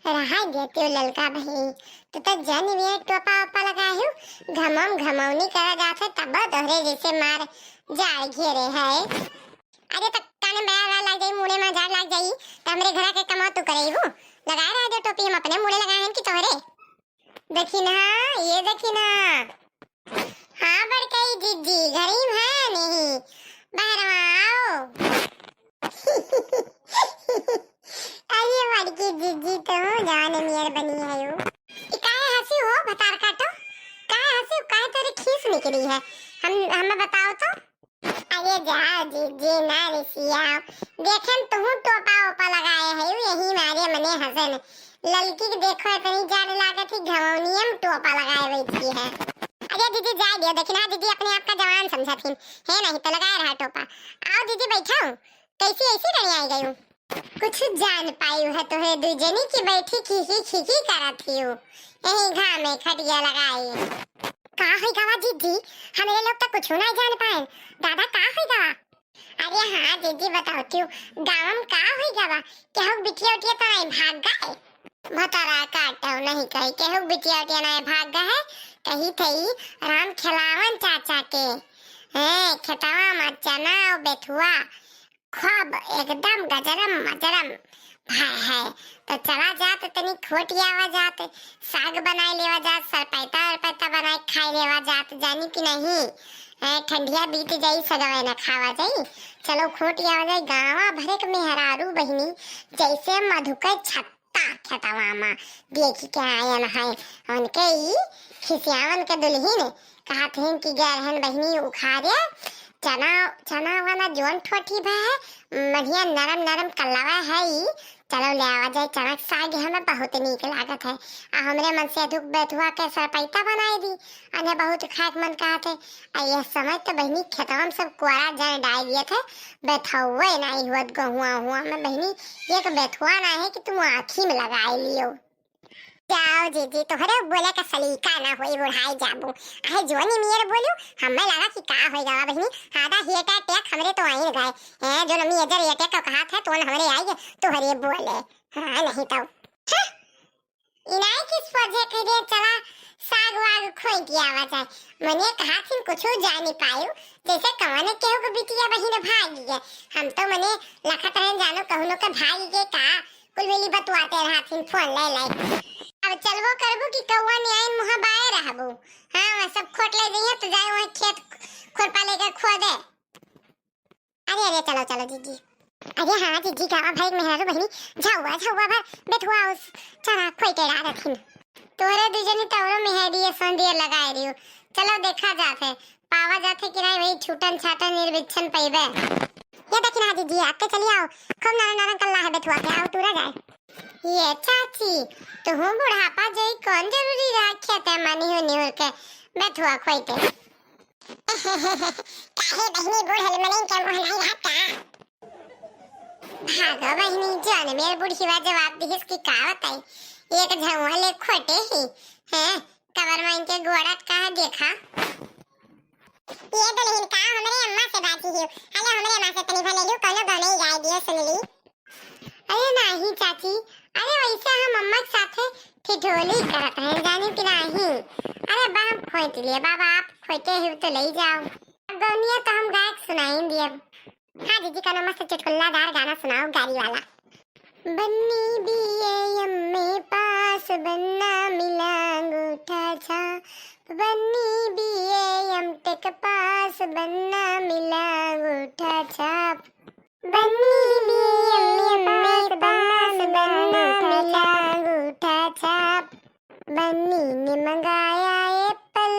रहा देती हूँ ललका भाई। तो जन वे टोपा ओपा लगायू घमम घमौनी करा जाथे तब दोहरे जैसे मार जाड़ घेरे है। अरे तक काने में लग जाई मुड़े में झाड़ लग जाई त हमरे घरा के कमा तो करेबू। लगा रहा दे टोपी हम अपने मुड़े लगाए हैं कि तोहरे। देखी ना ये देखी ना। हाँ बड़कई जीजी घरी में है नहीं बाहर आओ। अरे बड़की जीजी तो जान मियर बनी है यो। काहे हंसी हो भतार काटो। काहे हंसी काहे तेरी खीस निकली है। हम हमें बताओ तो। अरे जाओ जीजी ना रिसिया देखें तुम टोपा ओपा लगाए है यही मारे मने हसन। ललकी के देखो इतनी जाड़ लागत थी घमौनियम टोपा लगाए हुई थी है। अरे दीदी जाए दियो देखना दीदी अपने आप का जवान समझा थी है नहीं तो लगाए रहा टोपा। आओ दीदी बैठो कैसी ऐसी रही आई गई कुछ जान पाई है तो है दूजनी की बैठी खीखी खीखी करा थी यही घाम में खटिया लगाई। का होई गवा दीदी हमरे लोग तो कुछ ना जान पाए दादा का होई गवा। अरे हाँ दीदी बताती हूँ गाँव में का होई गवा केहू बिटिया उटिया तो नहीं भाग गए। भतरा काटो नहीं कही केहू बिटिया उटिया नहीं भाग गए कही थई राम खिलावन चाचा के हैं खेतवा में चना और बेथुआ खूब एकदम गजरम मजरम भाई है। तो चला जात तनी खोटिया आवा जात साग बनाए लेवा जात सरपैता सरपैता बनाए खाए लेवा जात जानी कि नहीं ठंडिया बीत जाई सगवे न खावा जाई। चलो खोटिया आवा जाई गावा भरे के मेहरारू बहिनी जैसे मधुकर छत्ता खेतवा में देखी के आयन है उनके ही खिसियावन के दुल्हन कहा थे कि गहन बहिनी उखाड़े चना चना वाला जोन ठोठी भा है बढ़िया नरम नरम कलवा है ही। चलो ले आवा जाए चना साग हमें बहुत नीक लागत है हमरे मन से दुख बेथुआ के सरपैता बनाई दी अने बहुत खाक मन कहा थे। ये समय तो बहनी खेतवा में सब कुआरा जन डाल दिए थे बेथुआ नहीं हुआ गहुआ हुआ में बहनी एक बेथुआ ना है कि तुम आँखी में लगा लियो। जाओ जीजी तोहरे बोले का सलीका ना होई बुढ़ाई जाबू आहे जोनी मियर बोलू हमें लगा कि का होई गवा बहनी आधा हेटा टेक हमरे तो आई गए हैं जो नमी इधर ये टेक का कहा था तो हमरे आई तो हरे बोले हां नहीं तो इनाई किस वजह के लिए चला साग वाग खोई दिया आवाज है मने कहा थी कुछ जान नहीं पायो जैसे कवाने केहू को बिटिया बहिन भाग गए हम तो मने लखत रहे जानो कहनो के भाग गए का कुल वेली बतवाते रहा थी फोन ले ले अब चलबो करबो कि कौवा ने आइन मुहा बाए रहबो। हां मैं सब खोट ले जइए तो जाए वहां खेत खुरपा लेकर खो दे। अरे अरे चलो चलो जीजी। अरे हां जीजी गावा भाई मेहरारू बहिनी झावा भर बेथुआ उस चना खोई के डाल रखिन तोरे दुजनी तवरो मेहदी संदिए लगाए रियो। चलो देखा जाथे पावा जाथे कि नहीं वही छूटन छाटन निर्विच्छन पैबे। ये देखिना जीजी आपके चली आओ खूब नारंग नारंग कल्ला है बेथुआ के आओ तुरा जाए। ये चाची तो हूँ बुढ़ापा जाई कौन जरूरी राख्या ते मानी हो निहुर के बेथुआ खोइते। काहे बहनी बुढ़ल मने के मोहनाई हाता भागो बहनी जान मेरे बुढ़ीवा जवाब दिस की का बताई एक झमुआ ले खोटे ही हैं कवर में इनके गोड़ा का देखा। ये दुल्हन का हमरे अम्मा से बात ही हेलो हमरे अम्मा से तनी भले लू कोनो गाने गाय दियो सुन ली। अरे नहीं चाची अरे वैसे हम अम्मा के साथे ठिठोली करत हैं जाने कि नहीं। अरे बाप खोट लिए बाबा आप खोटे हो तो ले जाओ गौनिया तो हम गायक सुनाई दिए। हाँ दीदी का मस्त चुटकुल्लादार गाना सुनाओ गाड़ी वाला। बन्नी बीए अम्मे पास बन्ना मिला अंगूठा छाप बन्नी बीए अम्टे के पास बन्ना मिला अंगूठा छाप बन्नी बीए अम्मे पास बन्ना मिला अंगूठा छाप बन्नी ने मंगाया एप्पल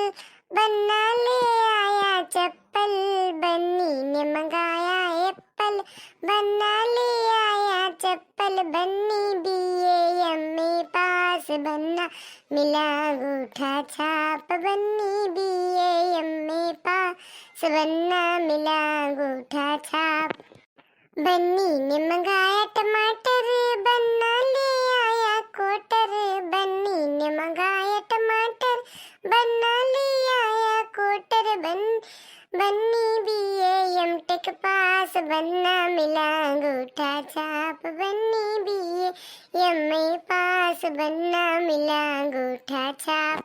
बन्ना ले आया चप्पल बन्नी ने मंगाया एप्पल बन्ना ले आया चप्पल बन्नी बीए अम्मे पास बन्ना मिला अंगूठा छाप बन्नी बीए अम्मे पास बन्ना मिला अंगूठा छाप बन्नी ने मंगाया टमाटर बन्ना ले आया कोटर बन्नी ने मंगाया टमाटर बन्ना ले आया कोटर बन्नी बीए एमटे के पास बन्ना मिला अंगूठा छाप बन्नी बीए एमए पास पास बनना मिला अंगूठा छाप।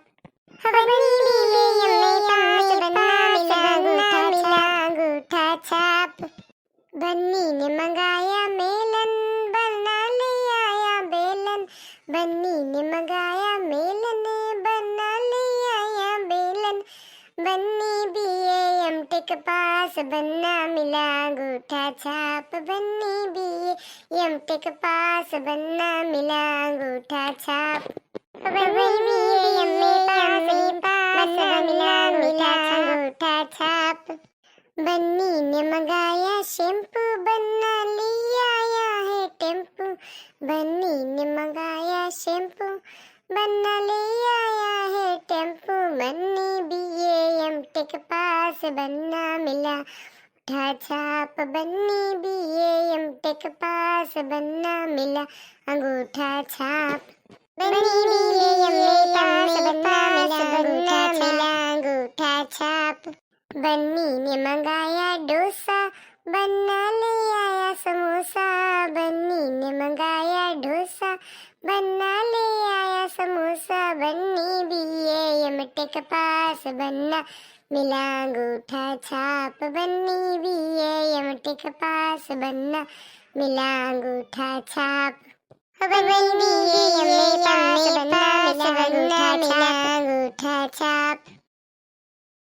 बन्नी बीए एमए पास बनना मिला अंगूठा छाप। बन्नी ने मंगाया मेलन बना ले आया बेलन। बन्नी ने मंगाया मेलन बना ले आया बेलन। बन्नी बीए एमटेक पास बनना मिला अंगूठा छाप। बन्नी बीए एमटेक पास बनना मिला अंगूठा छाप। बन्नी बीए एमए पास बनना मिला अंगूठा छाप। बन्नी ने मंगाया शैम्पू बनना ले आया है टेम्पू। बन्नी ने मंगाया शैम्पू बनना ले आया है टेम्पू। बन्नी बीए एमटेक पास बनना मिला अंगूठा छाप। बन्नी बीए एमटेक पास बनना मिला अंगूठा छाप। बन्नी बीए एमए पास बनना मिला अंगूठा छाप। बन्नी ने मंगाया डोसा बनना ले आया समोसा। बन्नी ने मंगाया डोसा बनना ले आया समोसा। बन्नी बीए एमटेक पास बनना मिला अंगूठा छाप। बन्नी बीए एमटेक पास बनना मिला अंगूठा छाप। बन्नी बीए एमए पास बनना मिला अंगूठा छाप।